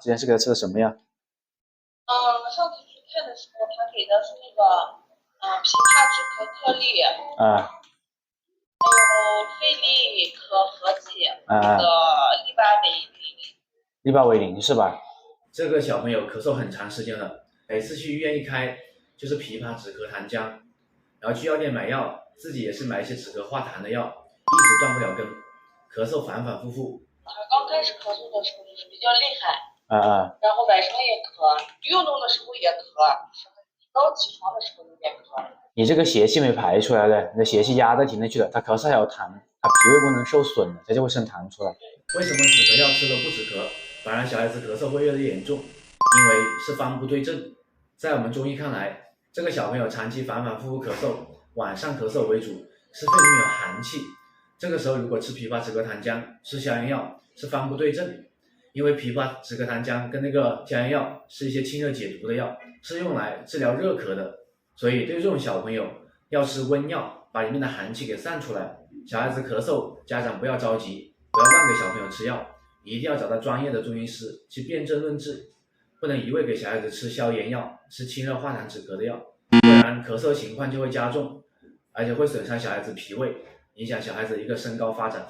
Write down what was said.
之前是给他吃的什么呀？上次去看的时候，他给的是那个，枇杷止咳颗粒，啊还有费利可合剂，那个啊，利巴韦林。利巴韦林是吧？这个小朋友咳嗽很长时间了，每次去医院一开就是枇杷止咳糖浆，然后去药店买药，自己也是买一些止咳化痰的药，一直断不了根，咳嗽反反复复。他刚开始咳嗽的时候就是比较厉害，啊啊，然后晚上也咳，运动的时候也咳，刚起床的时候有点咳。你这个邪气没排出来的，你的邪气压在体内去了，它咳嗽还有痰，它脾胃功能受损了，它就会生痰出来。为什么止咳药吃了不止咳，反而小孩子咳嗽会越来越严重？因为是方不对症。在我们中医看来，这个小朋友长期反反复复咳嗽，晚上咳嗽为主，是肺里面有寒气。这个时候如果吃枇杷止咳糖浆，吃消炎药是方不对症。因为枇杷止咳糖浆跟那个消炎药是一些清热解毒的药，是用来治疗热咳的，所以对这种小朋友要吃温药，把里面的寒气给散出来。小孩子咳嗽，家长不要着急，不要乱给小朋友吃药，一定要找到专业的中医师去辨证论治，不能一味给小孩子吃消炎药、吃清热化痰止咳的药，不然咳嗽情况就会加重，而且会损伤小孩子脾胃，影响小孩子一个身高发展。